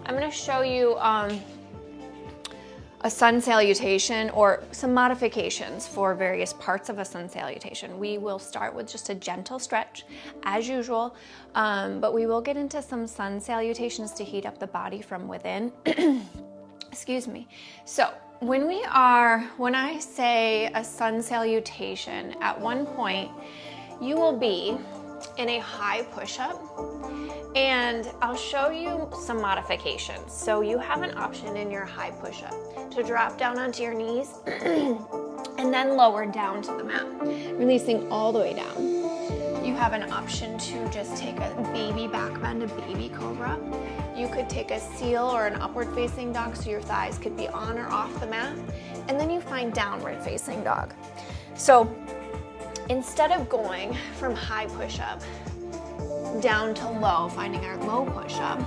I'm going to show you a sun salutation or some modifications for various parts of a sun salutation. We will start with just a gentle stretch as usual, but we will get into some sun salutations to heat up the body from within. Excuse me. So when I say a sun salutation, at one point you will be in a high push-up, and I'll show you some modifications. So you have an option in your high push-up to drop down onto your knees and then lower down to the mat, releasing all the way down. You have an option to just take a baby back bend, a baby cobra. You could take a seal or an upward facing dog so your thighs could be on or off the mat. And then you find downward facing dog. So instead of going from high push-up down to low, finding our low push-up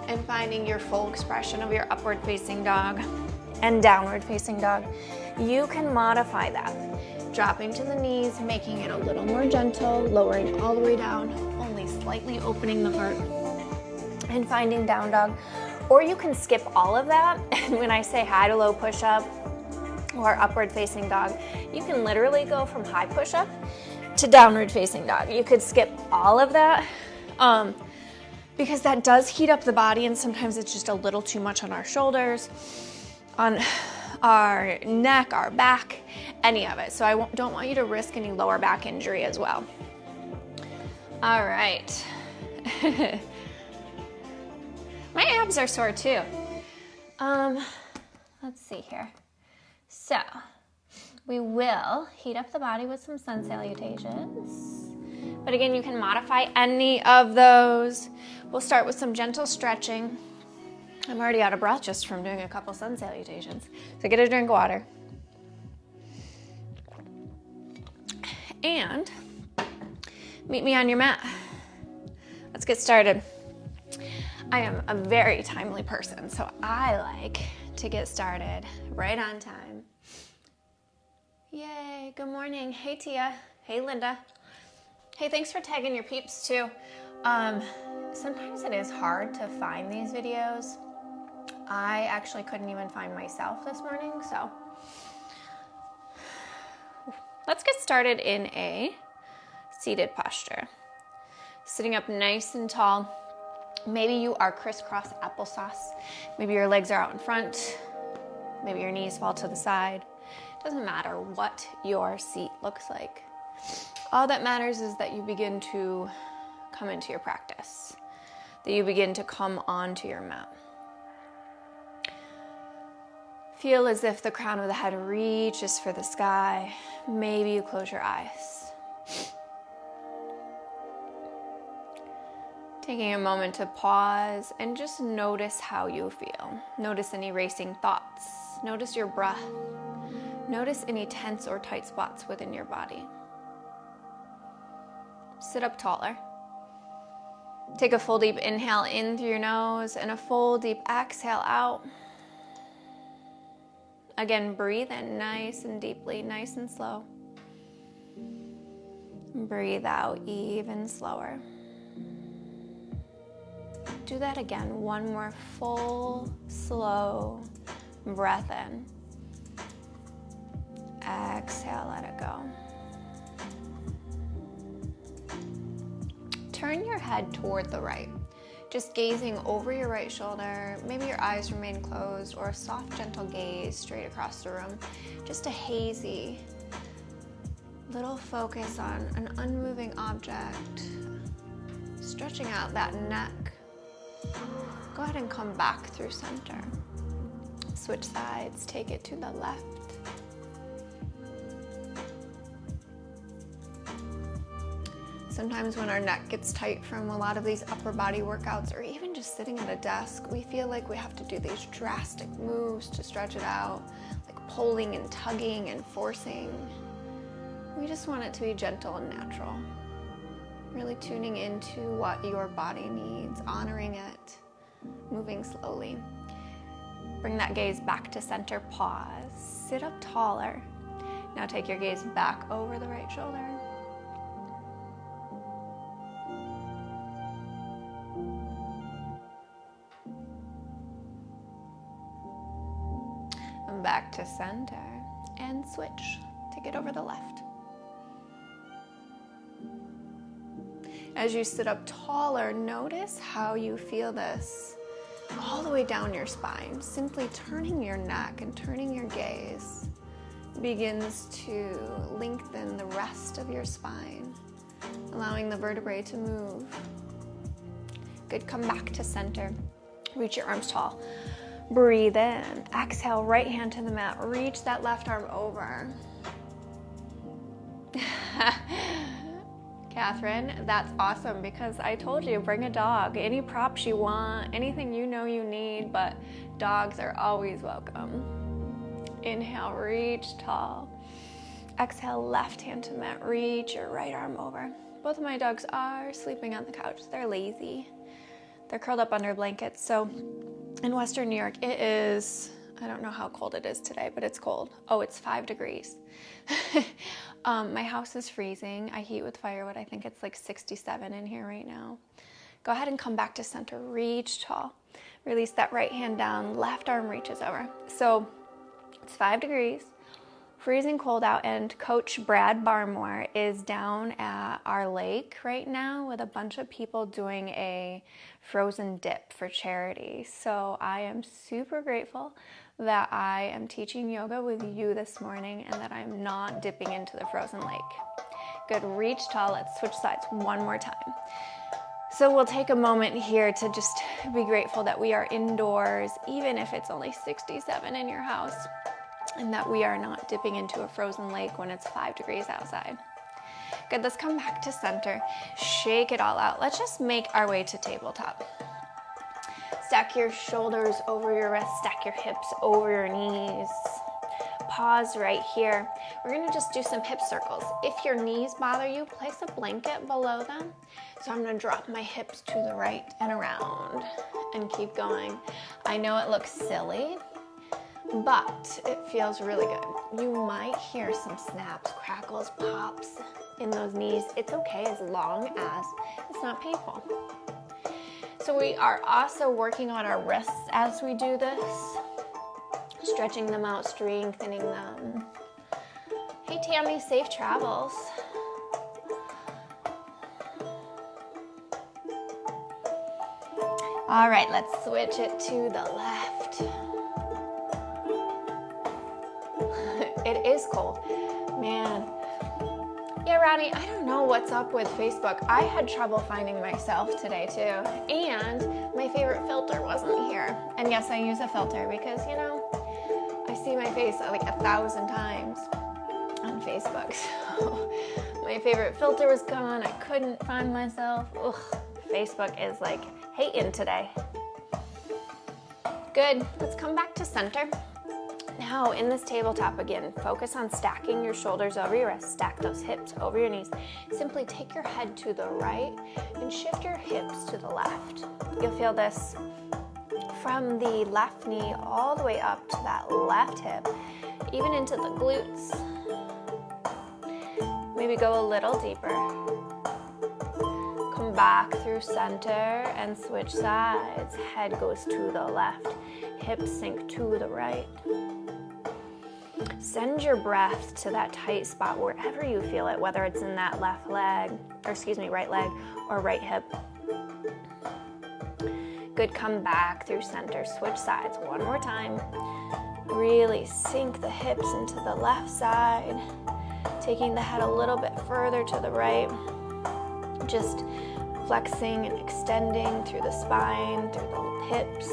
and finding your full expression of your upward facing dog and downward facing dog, you can modify that. Dropping to the knees, making it a little more gentle, lowering all the way down, only slightly opening the heart, and finding down dog. Or you can skip all of that, and when I say high to low push-up or upward facing dog, you can literally go from high push-up to downward facing dog. You could skip all of that because that does heat up the body, and sometimes it's just a little too much on our shoulders, on our neck, our back, any of it. So I don't want you to risk any lower back injury as well. All right. My abs are sore too. Let's see here. So we will heat up the body with some sun salutations. But again, you can modify any of those. We'll start with some gentle stretching. I'm already out of breath just from doing a couple sun salutations. So get a drink of water. And meet me on your mat. Let's get started. I am a very timely person, so I like to get started right on time. Yay, good morning. Hey Tia, hey Linda. Hey, thanks for tagging your peeps too. Sometimes it is hard to find these videos. I actually couldn't even find myself this morning, so let's get started in a seated posture. Sitting up nice and tall. Maybe you are crisscross applesauce. Maybe your legs are out in front. Maybe your knees fall to the side. It doesn't matter what your seat looks like. All that matters is that you begin to come into your practice, that you begin to come onto your mat. Feel as if the crown of the head reaches for the sky. Maybe you close your eyes. Taking a moment to pause and just notice how you feel. Notice any racing thoughts. Notice your breath. Notice any tense or tight spots within your body. Sit up taller. Take a full deep inhale in through your nose and a full deep exhale out. Again, breathe in nice and deeply, nice and slow. Breathe out even slower. Do that again. One more full, slow breath in. Exhale, let it go. Turn your head toward the right. Just gazing over your right shoulder. Maybe your eyes remain closed, or a soft, gentle gaze straight across the room. Just a hazy little focus on an unmoving object. Stretching out that neck. Go ahead and come back through center. Switch sides, take it to the left. Sometimes when our neck gets tight from a lot of these upper body workouts, or even just sitting at a desk, we feel like we have to do these drastic moves to stretch it out, like pulling and tugging and forcing. We just want it to be gentle and natural. Really tuning into what your body needs, honoring it, moving slowly. Bring that gaze back to center, pause, sit up taller. Now take your gaze back over the right shoulder. back to center and switch. Take it over the left. As you sit up taller, notice how you feel this all the way down your spine. Simply turning your neck and turning your gaze begins to lengthen the rest of your spine, allowing the vertebrae to move. Good, come back to center. Reach your arms tall. Breathe in. Exhale, right hand to the mat. Reach that left arm over. Catherine, that's awesome because I told you, bring a dog. Any props you want, anything you know you need, but dogs are always welcome. Inhale, reach tall. Exhale, left hand to mat. Reach your right arm over. Both of my dogs are sleeping on the couch. They're lazy. They're curled up under blankets. So in Western New York, it is, I don't know how cold it is today, but it's cold. Oh, it's 5 degrees. My house is freezing. I heat with firewood. I think it's like 67 in here right now. Go ahead and come back to center. Reach tall. Release that right hand down. Left arm reaches over. So it's 5 degrees. Freezing cold out, and Coach Brad Barmore is down at our lake right now with a bunch of people doing a frozen dip for charity. So I am super grateful that I am teaching yoga with you this morning and that I'm not dipping into the frozen lake. Good, reach tall. Let's switch sides one more time. So we'll take a moment here to just be grateful that we are indoors, even if it's only 67 in your house, and that we are not dipping into a frozen lake when it's 5 degrees outside. Good, let's come back to center. Shake it all out. Let's just make our way to tabletop. Stack your shoulders over your wrists, stack your hips over your knees. Pause right here. We're gonna just do some hip circles. If your knees bother you, place a blanket below them. So I'm gonna drop my hips to the right and around and keep going. I know it looks silly, but it feels really good. You might hear some snaps, crackles, pops in those knees. It's okay as long as it's not painful. So we are also working on our wrists as we do this, stretching them out, strengthening them. Hey Tammy, safe travels. All right, let's switch it to the left. It is cold, man. Yeah, Ronnie, I don't know what's up with Facebook. I had trouble finding myself today too. And my favorite filter wasn't here. And yes, I use a filter because, you know, I see my face like 1,000 times on Facebook. So my favorite filter was gone. I couldn't find myself. Ugh, Facebook is like hating today. Good, let's come back to center. Now in this tabletop again, focus on stacking your shoulders over your wrists, stack those hips over your knees. Simply take your head to the right and shift your hips to the left. You'll feel this from the left knee all the way up to that left hip, even into the glutes. Maybe go a little deeper. Come back through center and switch sides. Head goes to the left, hips sink to the right. Send your breath to that tight spot wherever you feel it, whether it's in that right leg or right hip. Good, come back through center, switch sides one more time. Really sink the hips into the left side, taking the head a little bit further to the right. Just flexing and extending through the spine, through the hips,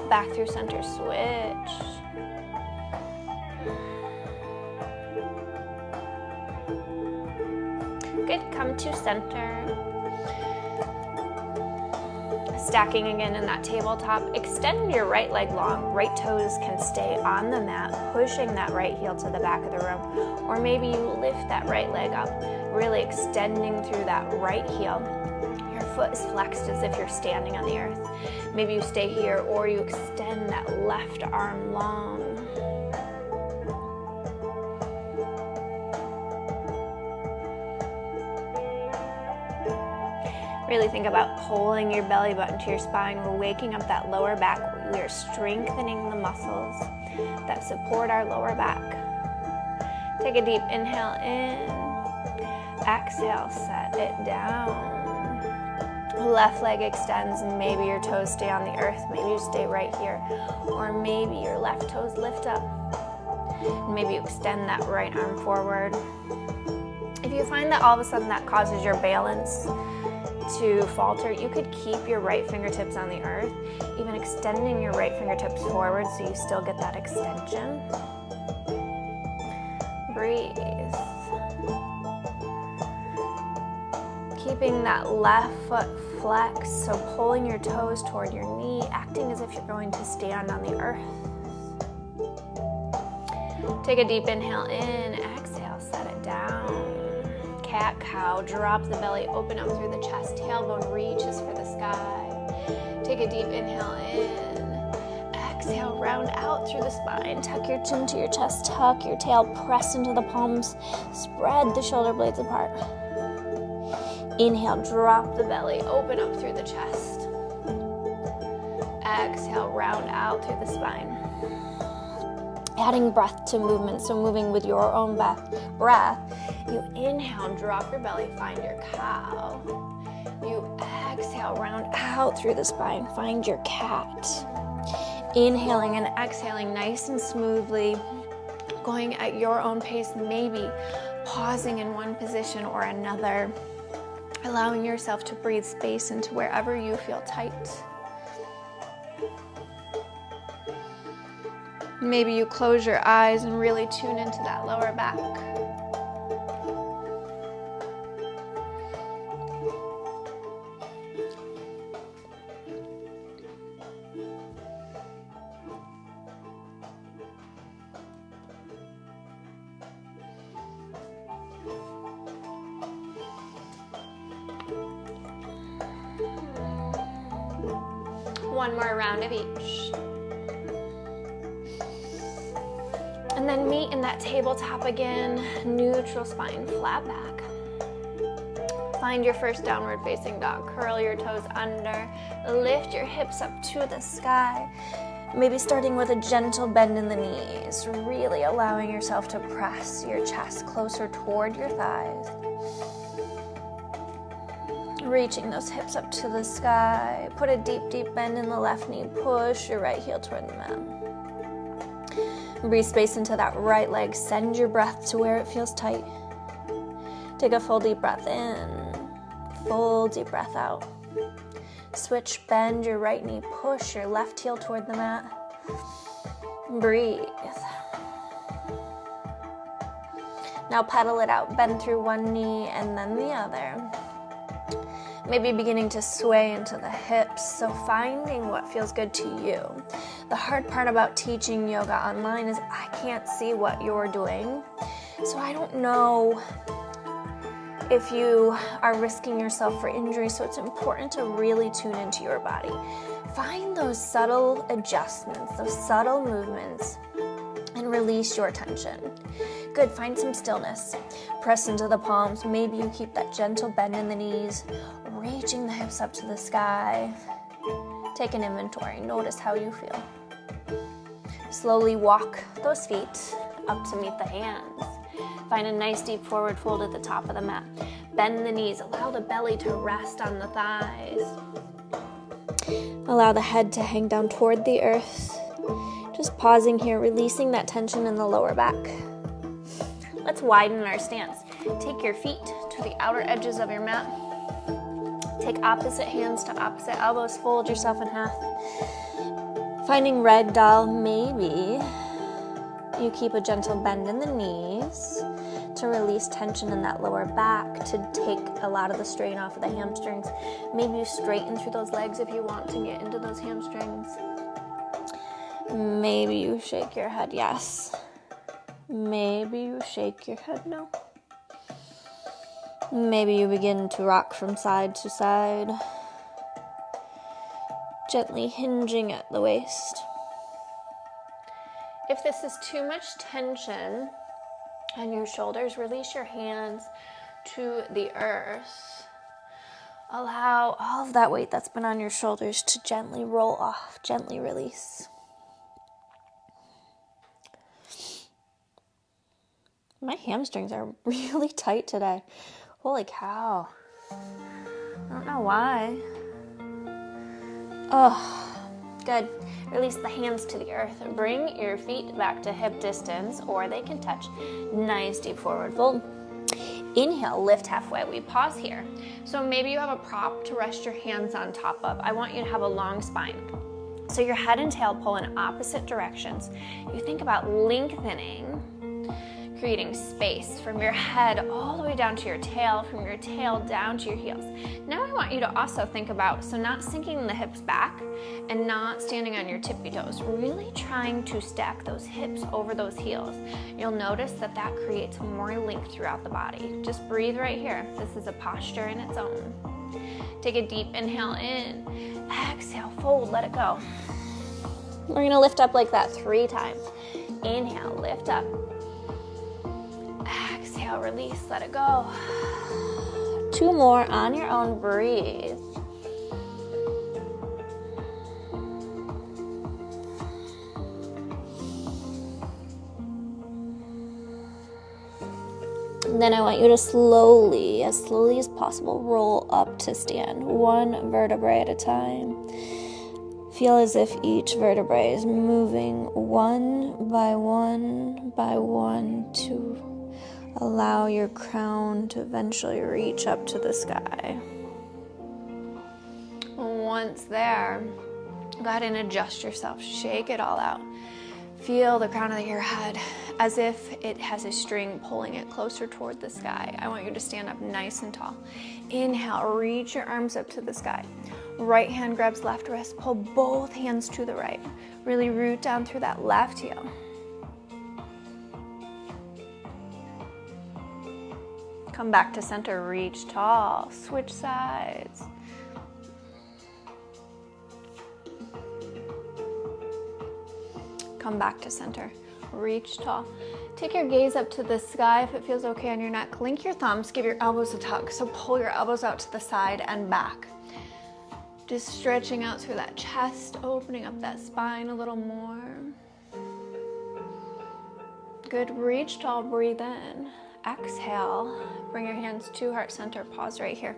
back through center, switch. Good, come to center. Stacking again in that tabletop. Extend your right leg long. Right toes can stay on the mat, pushing that right heel to the back of the room. Or maybe you lift that right leg up, really extending through that right heel. Your foot is flexed as if you're standing on the earth. Maybe you stay here or you extend that left arm long. Really think about pulling your belly button to your spine. We're waking up that lower back. We are strengthening the muscles that support our lower back. Take a deep inhale in. Exhale, set it down. Left leg extends and maybe your toes stay on the earth. Maybe you stay right here. Or maybe your left toes lift up. And maybe you extend that right arm forward. If you find that all of a sudden that causes your balance to falter, you could keep your right fingertips on the earth, even extending your right fingertips forward so you still get that extension. Breathe. Keeping that left foot flexed, so pulling your toes toward your knee, acting as if you're going to stand on the earth. Take a deep inhale in, exhale, set it down. Cat cow, drop the belly, open up through the chest, tailbone reaches for the sky. Take a deep inhale in, exhale, round out through the spine, tuck your chin to your chest, tuck your tail, press into the palms, spread the shoulder blades apart. Inhale, drop the belly, open up through the chest. Exhale, round out through the spine. Adding breath to movement, so moving with your own breath. You inhale, drop your belly, find your cow. You exhale, round out through the spine, find your cat. Inhaling and exhaling nice and smoothly, going at your own pace, maybe pausing in one position or another, allowing yourself to breathe space into wherever you feel tight. Maybe you close your eyes and really tune into that lower back. One more round of each. And then meet in that tabletop again, neutral spine, flat back. Find your first downward facing dog. Curl your toes under, lift your hips up to the sky. Maybe starting with a gentle bend in the knees, really allowing yourself to press your chest closer toward your thighs. Reaching those hips up to the sky. Put a deep, deep bend in the left knee. Push your right heel toward the mat. Breathe space into that right leg. Send your breath to where it feels tight. Take a full deep breath in. Full deep breath out. Switch, bend your right knee. Push your left heel toward the mat. Breathe. Now pedal it out. Bend through one knee and then the other. Maybe beginning to sway into the hips, so finding what feels good to you. The hard part about teaching yoga online is I can't see what you're doing, so I don't know if you are risking yourself for injury, so it's important to really tune into your body. Find those subtle adjustments, those subtle movements, and release your tension. Good, find some stillness. Press into the palms. Maybe you keep that gentle bend in the knees, reaching the hips up to the sky. Take an inventory. Notice how you feel. Slowly walk those feet up to meet the hands. Find a nice deep forward fold at the top of the mat. Bend the knees. Allow the belly to rest on the thighs. Allow the head to hang down toward the earth. Just pausing here, releasing that tension in the lower back. Let's widen our stance. Take your feet to the outer edges of your mat. Take opposite hands to opposite elbows. Fold yourself in half. Finding ragdoll, maybe you keep a gentle bend in the knees to release tension in that lower back, to take a lot of the strain off of the hamstrings. Maybe you straighten through those legs if you want to get into those hamstrings. Maybe you shake your head yes. Maybe you shake your head no. Maybe you begin to rock from side to side, gently hinging at the waist. If this is too much tension on your shoulders, release your hands to the earth. Allow all of that weight that's been on your shoulders to gently roll off, gently release. My hamstrings are really tight today. Holy cow. I don't know why. Oh, good. Release the hands to the earth. Bring your feet back to hip distance, or they can touch. Nice deep forward fold. Inhale, lift halfway. We pause here. So maybe you have a prop to rest your hands on top of. I want you to have a long spine. So your head and tail pull in opposite directions. You think about lengthening, creating space from your head all the way down to your tail, from your tail down to your heels. Now I want you to also think about, so not sinking the hips back and not standing on your tippy toes, really trying to stack those hips over those heels. You'll notice that that creates more length throughout the body. Just breathe right here. This is a posture in its own. Take a deep inhale in, exhale, fold, let it go. We're gonna lift up like that 3 times. Inhale, lift up. Exhale, release, let it go. 2 more on your own, breathe. And then I want you to slowly as possible, roll up to stand, 1 vertebrae at a time. Feel as if each vertebrae is moving one by one to allow your crown to eventually reach up to the sky. Once there, go ahead and adjust yourself. Shake it all out. Feel the crown of your head as if it has a string pulling it closer toward the sky. I want you to stand up nice and tall. Inhale, reach your arms up to the sky. Right hand grabs left wrist. Pull both hands to the right. Really root down through that left heel. Come back to center, reach tall, switch sides. Come back to center, reach tall. Take your gaze up to the sky if it feels okay on your neck. Link your thumbs, give your elbows a tug. So pull your elbows out to the side and back. Just stretching out through that chest, opening up that spine a little more. Good, reach tall, breathe in. Exhale, bring your hands to heart center, pause right here.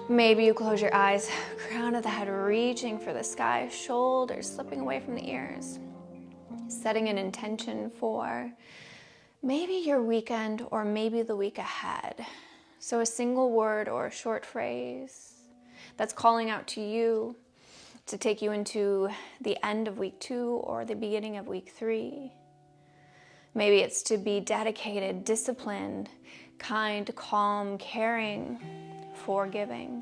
Maybe you close your eyes, crown of the head reaching for the sky, shoulders slipping away from the ears. Setting an intention for maybe your weekend or maybe the week ahead. So a single word or a short phrase that's calling out to you to take you into the end of week 2 or the beginning of week 3. Maybe it's to be dedicated, disciplined, kind, calm, caring, forgiving.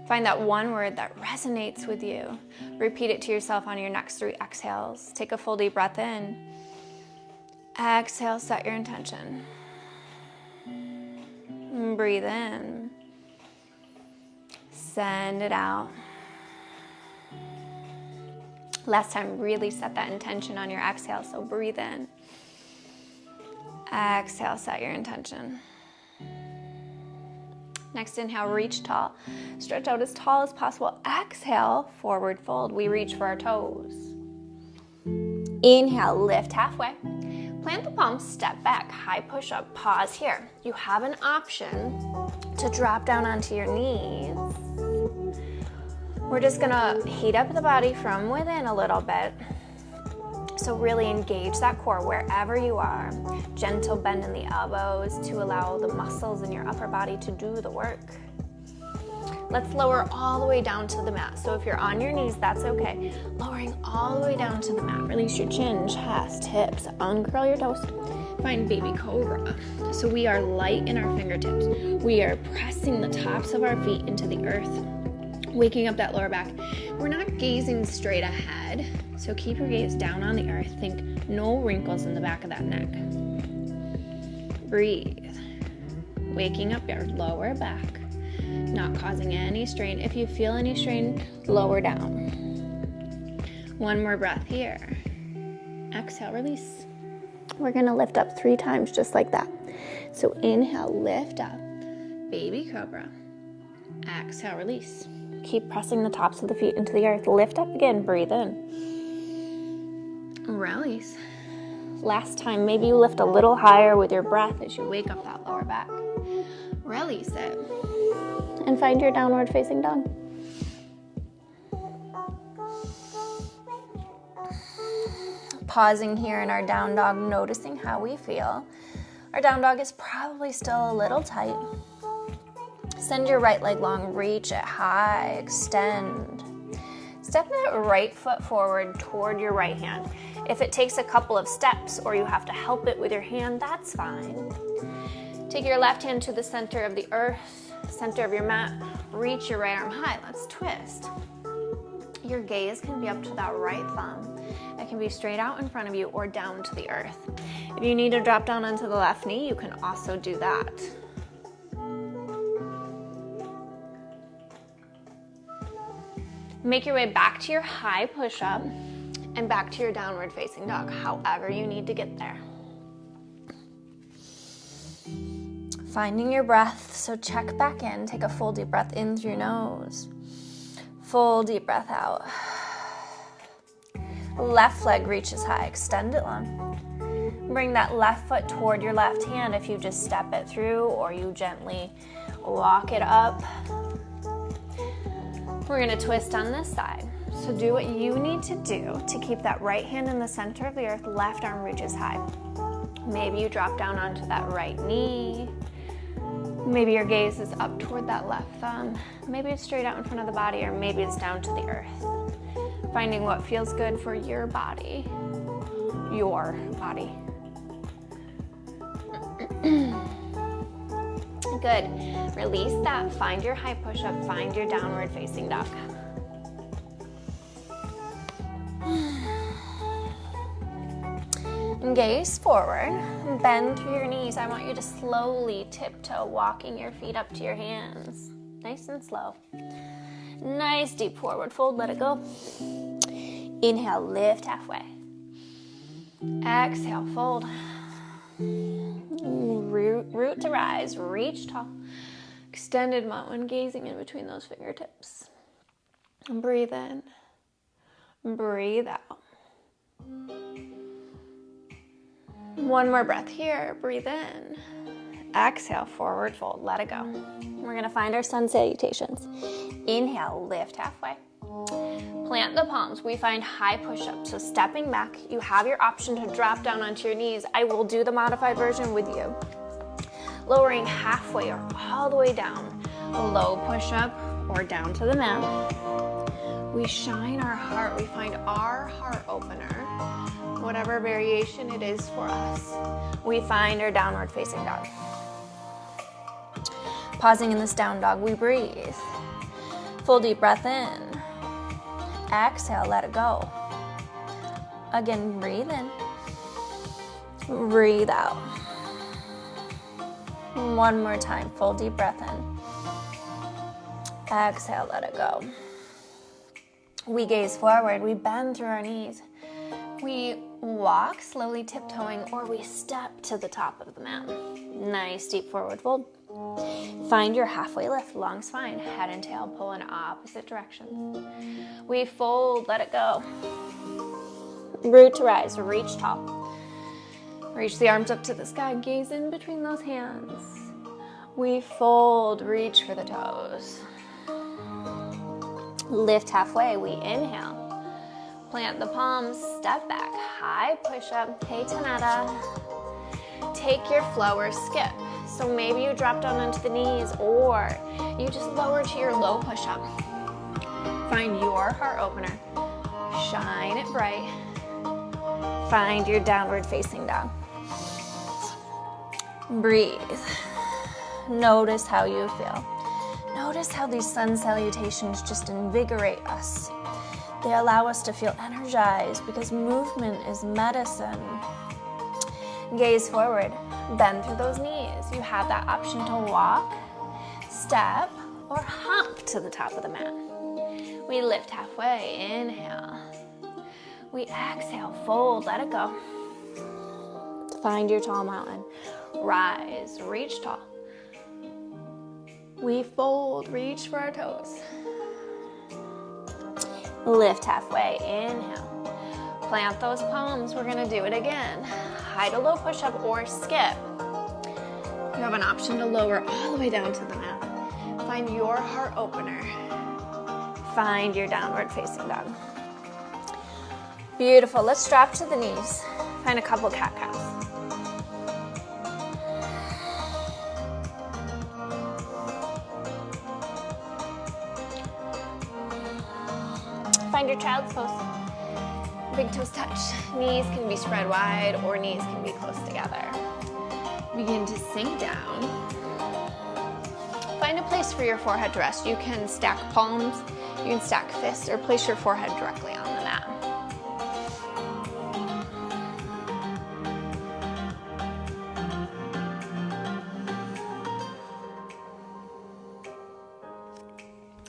Find that one word that resonates with you. Repeat it to yourself on your next 3 exhales. Take a full deep breath in. Exhale, set your intention. Breathe in. Send it out. Last time, really set that intention on your exhale, so breathe in. Exhale, set your intention. Next inhale, reach tall. Stretch out as tall as possible. Exhale, forward fold. We reach for our toes. Inhale, lift halfway. Plant the palms, step back, high push-up, pause here. You have an option to drop down onto your knees. We're just gonna heat up the body from within a little bit. So really engage that core wherever you are. Gentle bend in the elbows to allow the muscles in your upper body to do the work. Let's lower all the way down to the mat. So if you're on your knees, that's okay. Lowering all the way down to the mat. Release your chin, chest, hips, uncurl your toes. Find baby cobra. So we are light in our fingertips. We are pressing the tops of our feet into the earth. Waking up that lower back. We're not gazing straight ahead, so keep your gaze down on the earth. Think no wrinkles in the back of that neck. Breathe. Waking up your lower back, not causing any strain. If you feel any strain, lower down. One more breath here. Exhale, release. We're gonna lift up 3 times just like that. So inhale, lift up, baby cobra. Exhale, release. Keep pressing the tops of the feet into the earth. Lift up again, breathe in. Release. Last time, maybe you lift a little higher with your breath as you wake up that lower back. Release it. And find your downward facing dog. Pausing here in our down dog, noticing how we feel. Our down dog is probably still a little tight. Send your right leg long, reach it high, extend. Step that right foot forward toward your right hand. If it takes a couple of steps or you have to help it with your hand, that's fine. Take your left hand to the center of the earth, center of your mat. Reach your right arm high. Let's twist. Your gaze can be up to that right thumb. It can be straight out in front of you or down to the earth. If you need to drop down onto the left knee, you can also do that. Make your way back to your high push-up and back to your downward facing dog, however you need to get there. Finding your breath, so check back in. Take a full deep breath in through your nose. Full deep breath out. Left leg reaches high, extend it long. Bring that left foot toward your left hand if you just step it through or you gently walk it up. We're gonna twist on this side. So do what you need to do to keep that right hand in the center of the earth, left arm reaches high. Maybe you drop down onto that right knee. Maybe your gaze is up toward that left thumb. Maybe it's straight out in front of the body, or maybe it's down to the earth. Finding what feels good for your body. Your body. Good. Release that. Find your high push-up. Find your downward facing dog. Gaze forward. Bend through your knees. I want you to slowly tiptoe, walking your feet up to your hands. Nice and slow. Nice deep forward fold. Let it go. Inhale, lift halfway. Exhale, fold. Root to rise, reach tall. Extended mountain, gazing in between those fingertips. Breathe in, breathe out. One more breath here, breathe in. Exhale, forward fold, let it go. We're gonna find our sun salutations. Inhale, lift halfway. Plant the palms. We find high push-up. So stepping back, you have your option to drop down onto your knees. I will do the modified version with you. Lowering halfway or all the way down. A low push-up or down to the mat. We shine our heart. We find our heart opener, whatever variation it is for us. We find our downward facing dog. Pausing in this down dog, we breathe. Full deep breath in. Exhale, let it go. Again, breathe in. Breathe out. One more time, full deep breath in. Exhale, let it go. We gaze forward, we bend through our knees. We walk, slowly tiptoeing, or we step to the top of the mat. Nice deep forward fold. Find your halfway lift, long spine, head and tail pull in opposite directions. We fold, let it go. Root to rise, reach tall. Reach the arms up to the sky, gaze in between those hands. We fold, reach for the toes. Lift halfway, we inhale. Plant the palms, step back, high push-up, Taytanada. Take your flow or skip. So maybe you drop down onto the knees or you just lower to your low push-up. Find your heart opener. Shine it bright. Find your downward facing dog. Breathe. Notice how you feel. Notice how these sun salutations just invigorate us. They allow us to feel energized because movement is medicine. Gaze forward, bend through those knees. You have that option to walk, step, or hop to the top of the mat. We lift halfway, inhale. We exhale, fold, let it go. Find your tall mountain. Rise, reach tall. We fold, reach for our toes. Lift halfway, inhale. Plant those palms, we're gonna do it again. High to low push-up or skip. You have an option to lower all the way down to the mat. Find your heart opener. Find your downward facing dog. Beautiful, let's drop to the knees. Find a couple cat-cows. Find your child's pose. Big toes touch. Knees can be spread wide or knees can be close together. Begin to sink down. Find a place for your forehead to rest. You can stack palms, you can stack fists, or place your forehead directly on the mat.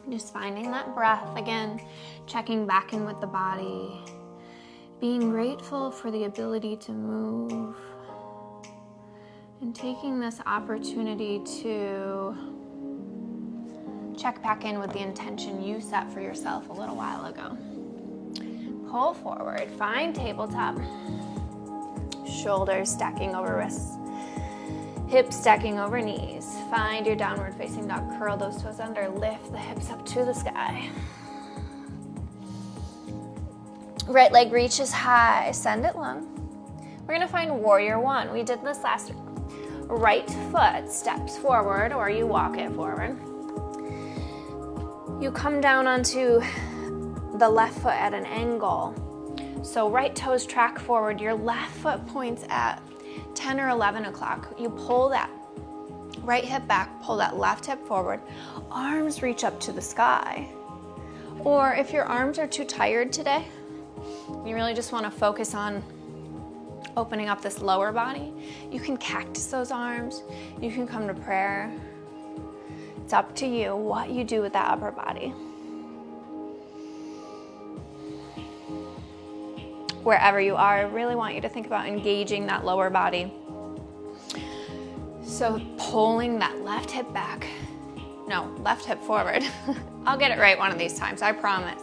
Just finding that breath, again, checking back in with the body, being grateful for the ability to move, and taking this opportunity to check back in with the intention you set for yourself a little while ago. Pull forward, find tabletop, shoulders stacking over wrists, hips stacking over knees. Find your downward facing dog. Curl those toes under, lift the hips up to the sky. Right leg reaches high, send it long. We're gonna find warrior one. We did this last week. Right foot steps forward or you walk it forward. You come down onto the left foot at an angle. So right toes track forward, your left foot points at 10 or 11 o'clock. You pull that right hip back, pull that left hip forward. Arms reach up to the sky. Or if your arms are too tired today, you really just want to focus on opening up this lower body, you can cactus those arms. You can come to prayer. It's up to you what you do with that upper body. Wherever you are, I really want you to think about engaging that lower body. So pulling that left hip back, no, left hip forward. I'll get it right one of these times, I promise.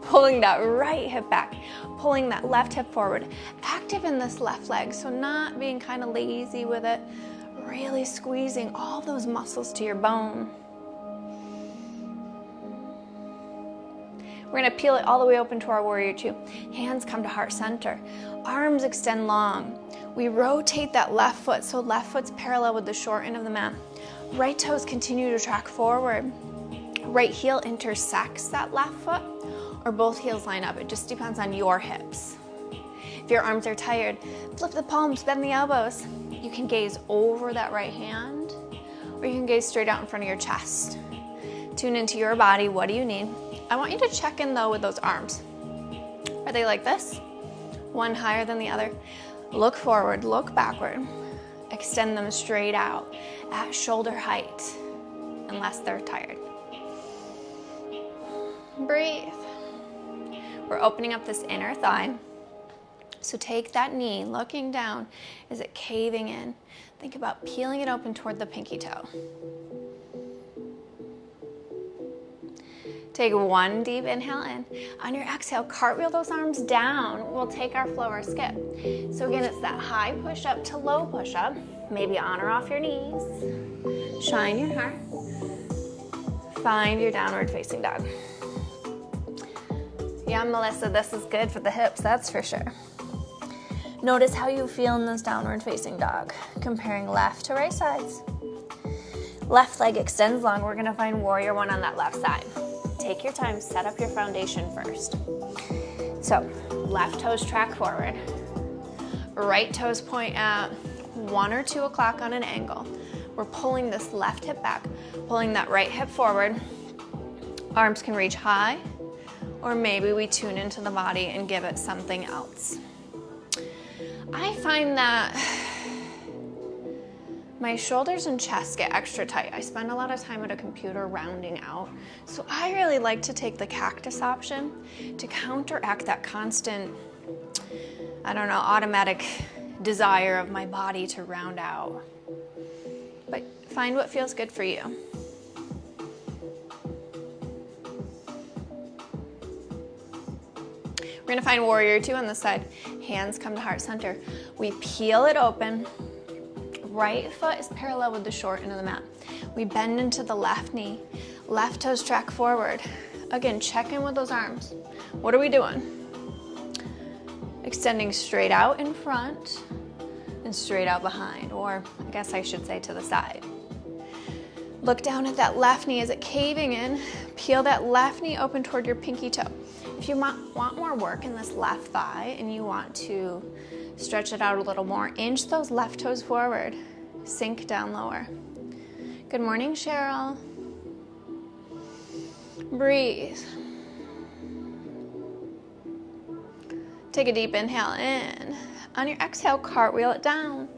Pulling that right hip back, pulling that left hip forward, active in this left leg, so not being kind of lazy with it, really squeezing all those muscles to your bone. We're gonna peel it all the way open to our warrior two. Hands come to heart center. Arms extend long. We rotate that left foot, so left foot's parallel with the short end of the mat. Right toes continue to track forward. Right heel intersects that left foot, or both heels line up. It just depends on your hips. If your arms are tired, flip the palms, bend the elbows. You can gaze over that right hand, or you can gaze straight out in front of your chest. Tune into your body. What do you need? I want you to check in though with those arms. Are they like this? One higher than the other. Look forward, look backward. Extend them straight out at shoulder height, unless they're tired. Breathe. We're opening up this inner thigh. So take that knee, looking down. Is it caving in? Think about peeling it open toward the pinky toe. Take one deep inhale in. On your exhale, cartwheel those arms down. We'll take our flow or skip. So again, it's that high push up to low push up. Maybe on or off your knees. Shine your heart. Find your downward facing dog. Yeah, Melissa, this is good for the hips, that's for sure. Notice how you feel in this downward facing dog. Comparing left to right sides. Left leg extends long. We're gonna find warrior one on that left side. Take your time, set up your foundation first. So, left toes track forward. Right toes point at 1 or 2 o'clock on an angle. We're pulling this left hip back, pulling that right hip forward. Arms can reach high, or maybe we tune into the body and give it something else. I find that my shoulders and chest get extra tight. I spend a lot of time at a computer rounding out. So I really like to take the cactus option to counteract that constant, automatic desire of my body to round out. But find what feels good for you. We're gonna find warrior two on this side. Hands come to heart center. We peel it open. Right foot is parallel with the short end of the mat. We bend into the left knee. Left toes track forward. Again, check in with those arms. What are we doing? Extending straight out in front and straight out behind, or I guess I should say to the side. Look down at that left knee. Is it caving in? Peel that left knee open toward your pinky toe. If you want more work in this left thigh and you want to stretch it out a little more, inch those left toes forward. Sink down lower. Good morning, Cheryl. Breathe. Take a deep inhale in. On your exhale, cartwheel it down.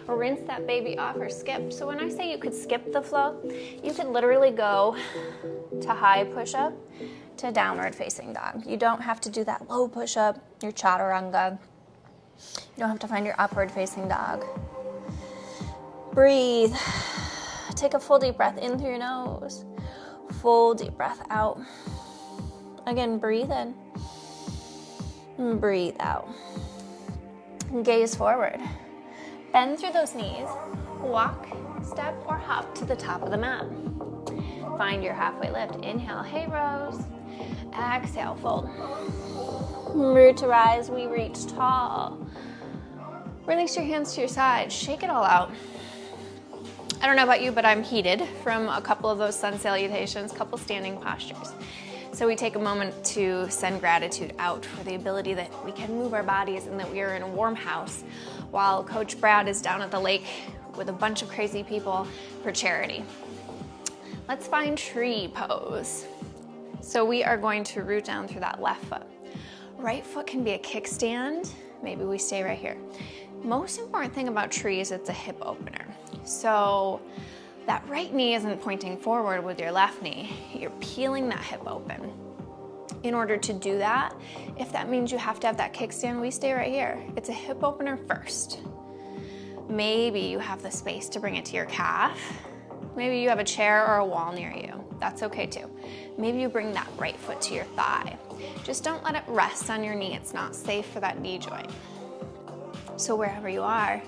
Or rinse that baby off or skip. So when I say you could skip the flow, you could literally go to high push-up to downward facing dog. You don't have to do that low push-up, your chaturanga. You don't have to find your upward facing dog. Breathe. Take a full deep breath in through your nose. Full deep breath out. Again, breathe in. And breathe out. Gaze forward. Bend through those knees. Walk, step, or hop to the top of the mat. Find your halfway lift. Inhale, hey Rose. Exhale, fold. Root to rise, we reach tall. Release your hands to your side. Shake it all out. I don't know about you, but I'm heated from a couple of those sun salutations, couple standing postures. So we take a moment to send gratitude out for the ability that we can move our bodies and that we are in a warm house while Coach Brad is down at the lake with a bunch of crazy people for charity. Let's find tree pose. So we are going to root down through that left foot. Right foot can be a kickstand. Maybe we stay right here. Most important thing about tree is it's a hip opener. So that right knee isn't pointing forward with your left knee. You're peeling that hip open. In order to do that, if that means you have to have that kickstand, we stay right here. It's a hip opener first. Maybe you have the space to bring it to your calf. Maybe you have a chair or a wall near you. That's okay too. Maybe you bring that right foot to your thigh. Just don't let it rest on your knee. It's not safe for that knee joint. So wherever you are,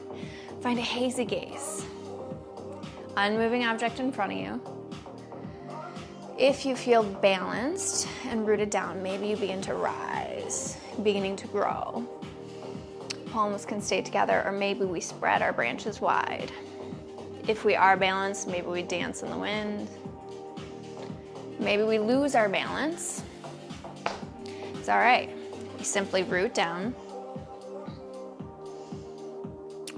find a hazy gaze. Unmoving object in front of you. If you feel balanced and rooted down, maybe you begin to rise, beginning to grow. Palms can stay together, or maybe we spread our branches wide. If we are balanced, maybe we dance in the wind. Maybe we lose our balance. It's all right. We simply root down,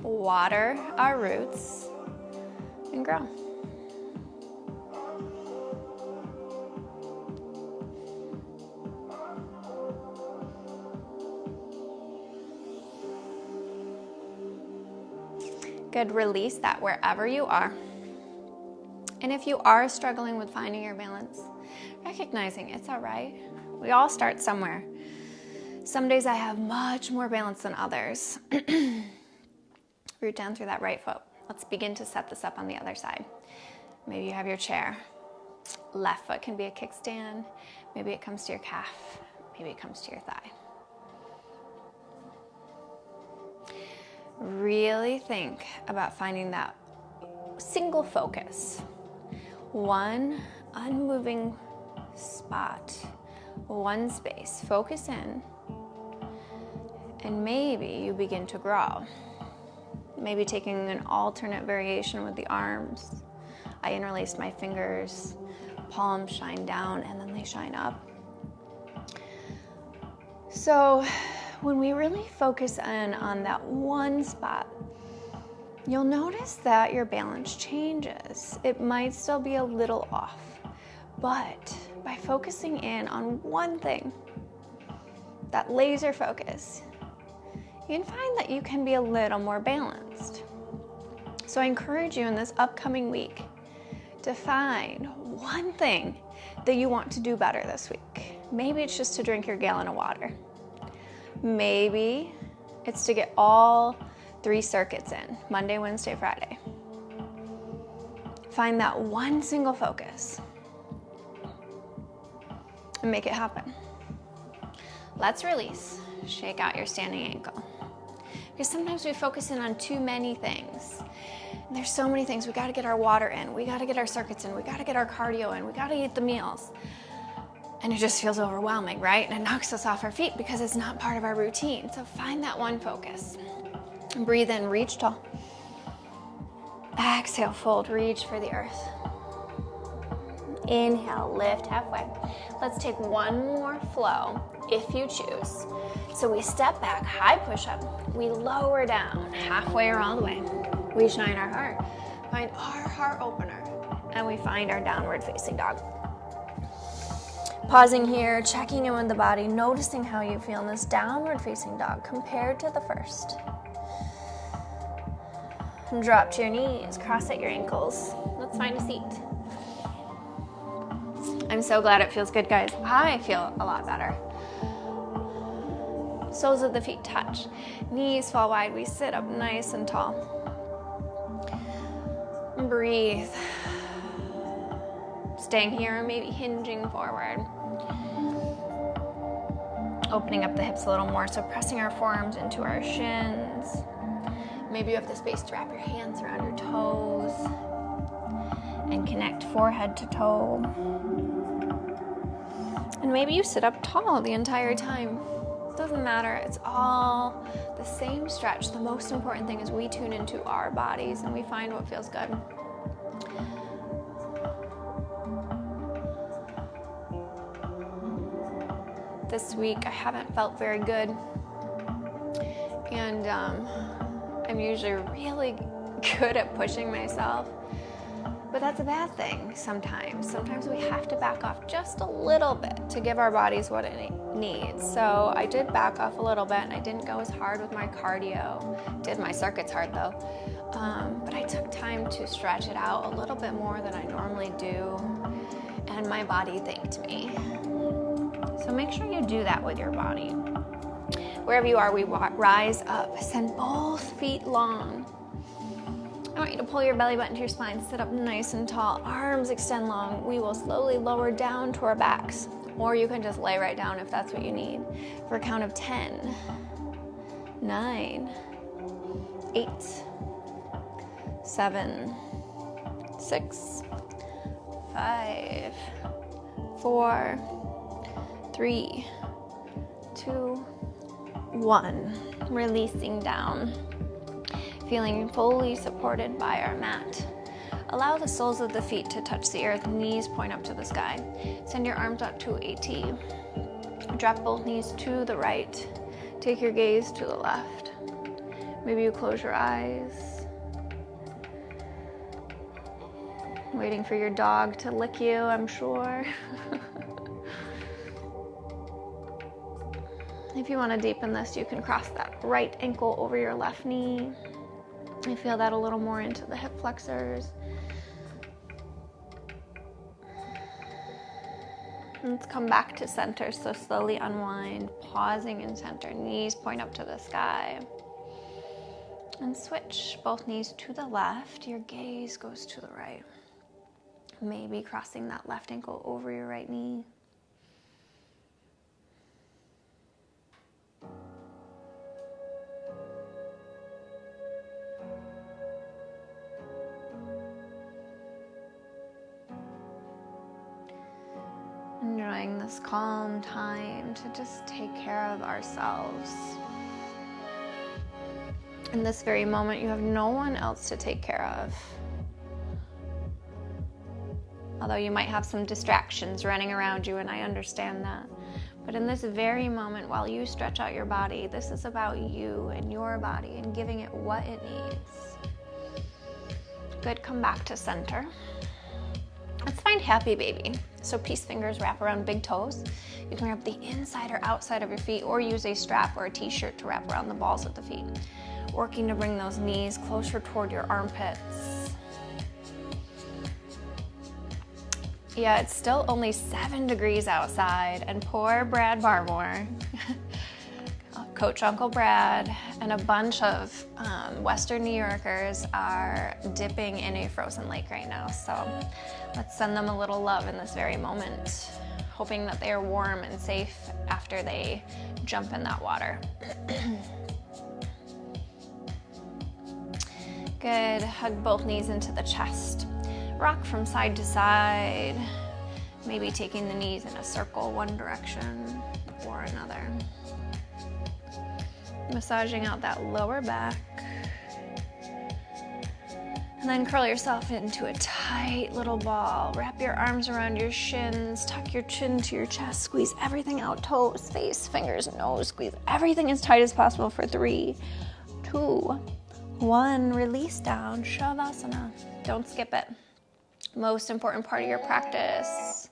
water our roots, and grow. Good, release that wherever you are. And if you are struggling with finding your balance, recognizing it's all right. We all start somewhere. Some days I have much more balance than others. Root down through that right foot. Let's begin to set this up on the other side. Maybe you have your chair. Left foot can be a kickstand. Maybe it comes to your calf. Maybe it comes to your thigh. Really think about finding that single focus. One unmoving spot, one space. Focus in, and maybe you begin to grow. Maybe taking an alternate variation with the arms. I interlaced my fingers, palms shine down, and then they shine up. So when we really focus in on that one spot, you'll notice that your balance changes. It might still be a little off, but by focusing in on one thing, that laser focus, you can find that you can be a little more balanced. So I encourage you in this upcoming week to find one thing that you want to do better this week. Maybe it's just to drink your gallon of water. Maybe it's to get all 3 circuits in, Monday, Wednesday, Friday. Find that one single focus and make it happen. Let's release. Shake out your standing ankle. Because sometimes we focus in on too many things. And there's so many things. We got to get our water in. We got to get our circuits in. We got to get our cardio in. We got to eat the meals. And it just feels overwhelming, right? And it knocks us off our feet because it's not part of our routine. So find that one focus. And breathe in, reach tall. Exhale, fold, reach for the earth. Inhale, lift halfway. Let's take one more flow if you choose. So we step back, high push-up. We lower down halfway or all the way. We shine our heart, find our heart opener, and we find our downward facing dog. Pausing here, checking in with the body, noticing how you feel in this downward facing dog compared to the first. And drop to your knees, cross at your ankles. Let's find a seat. I'm so glad it feels good, guys. I feel a lot better. Soles of the feet touch. Knees fall wide. We sit up nice and tall. Breathe. Staying here, maybe hinging forward. Opening up the hips a little more, so pressing our forearms into our shins. Maybe you have the space to wrap your hands around your toes and connect forehead to toe. And maybe you sit up tall the entire time. Doesn't matter, it's all the same stretch. The most important thing is we tune into our bodies and we find what feels good. This week I haven't felt very good, and I'm usually really good at pushing myself, but that's a bad thing sometimes. Sometimes we have to back off just a little bit to give our bodies what it needs. So I did back off a little bit, and I didn't go as hard with my cardio. Did my circuits hard though, but I took time to stretch it out a little bit more than I normally do, and my body thanked me. So make sure you do that with your body. Wherever you are, we rise up. Send both feet long. I want you to pull your belly button to your spine. Sit up nice and tall. Arms extend long. We will slowly lower down to our backs. Or you can just lay right down if that's what you need. For a count of 10, 9, 8, 7, 6, 5, 4, 3, 2, 1. Releasing down. Feeling fully supported by our mat. Allow the soles of the feet to touch the earth. Knees point up to the sky. Send your arms up to a T. Drop both knees to the right. Take your gaze to the left. Maybe you close your eyes. Waiting for your dog to lick you, I'm sure. If you want to deepen this, you can cross that right ankle over your left knee. I feel that a little more into the hip flexors. Let's come back to center, so slowly unwind, pausing in center. Knees point up to the sky. And switch both knees to the left. Your gaze goes to the right. Maybe crossing that left ankle over your right knee. Enjoying this calm time to just take care of ourselves. In this very moment, you have no one else to take care of. Although you might have some distractions running around you, and I understand that. But in this very moment, while you stretch out your body, this is about you and your body and giving it what it needs. Good, come back to center. Let's find happy baby. So peace fingers wrap around big toes. You can wrap the inside or outside of your feet, or use a strap or a t-shirt to wrap around the balls of the feet. Working to bring those knees closer toward your armpits. Yeah, it's still only 7 degrees outside, and poor Brad Barmore, Coach Uncle Brad, and a bunch of Western New Yorkers are dipping in a frozen lake right now. So let's send them a little love in this very moment. hoping that they are warm and safe after they jump in that water. Good, hug both knees into the chest. Rock from side to side, maybe taking the knees in a circle, one direction or another. Massaging out that lower back. And then curl yourself into a tight little ball. Wrap your arms around your shins, tuck your chin to your chest, squeeze everything out, toes, face, fingers, nose, squeeze everything as tight as possible for 3, 2, 1. Release down, Shavasana. Don't skip it. Most important part of your practice.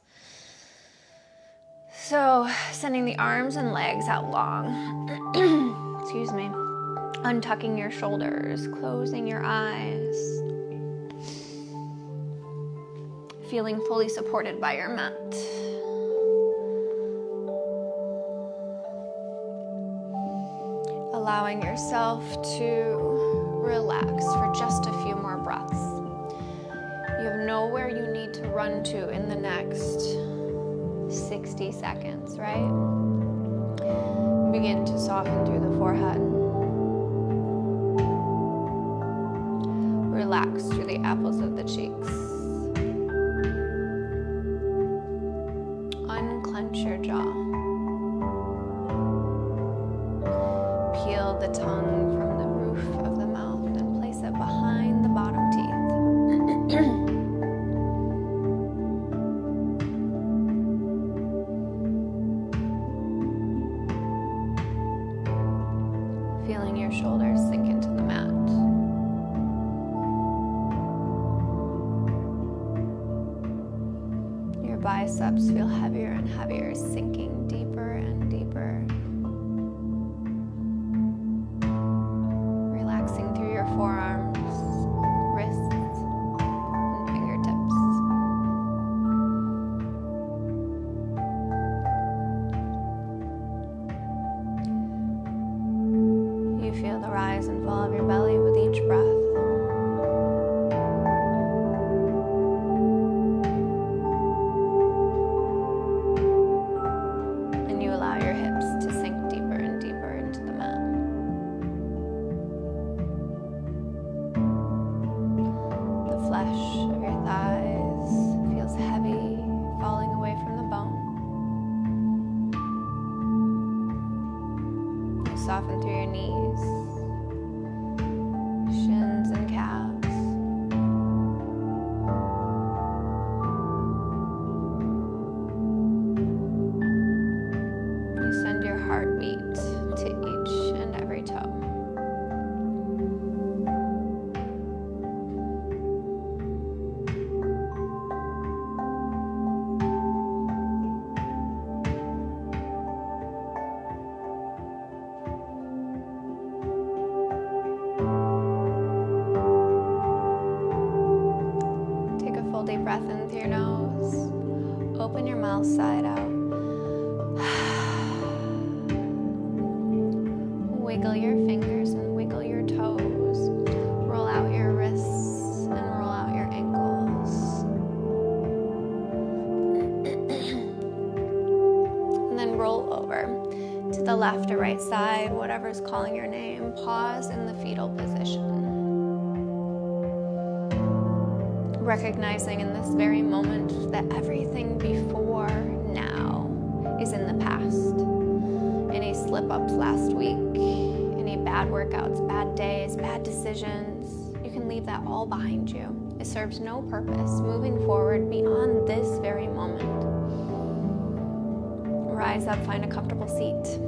So, sending the arms and legs out long. Excuse me. Untucking your shoulders, closing your eyes. Feeling fully supported by your mat. Allowing yourself to relax for just a few more breaths. You have nowhere you need to run to in the next 60 seconds, right? Begin to soften through the forehead. Relax through the apples of the cheeks. Unclench your jaw. Peel the tongue from the roof of the mouth and place it behind the bottom teeth. Feeling your shoulders sink into the mat. Your biceps feel heavier and heavier, sinking deeper and deeper. Relaxing through your forearms, wrists, and fingertips. You feel the rise and fall of your belly with each breath. And you allow your hips to sink deeper and deeper into the mat. The flesh of your thighs feels heavy, falling away from the bone. You soften through your knees, shins and calves. You send your heartbeat to each and every toe. Take a full deep breath in through your nose. Open your mouth side out. Wiggle your fingers and wiggle your toes. Roll out your wrists and roll out your ankles. And then roll over to the left or right side, whatever's calling your name. Pause in the fetal position. Recognizing in this very moment that everything before now is in the past. Any slip-ups last week, any bad workouts, bad days, bad decisions, you can leave that all behind you. It serves no purpose moving forward beyond this very moment. Rise up, find a comfortable seat.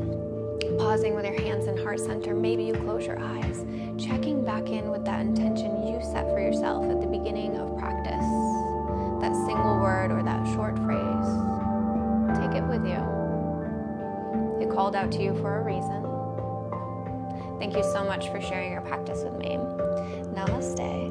Pausing with your hands in heart center, maybe you close your eyes, checking back in with that intention you set for yourself at the beginning of practice, that single word or that short phrase. Take it with you. It called out to you for a reason. Thank you so much for sharing your practice with me. Namaste.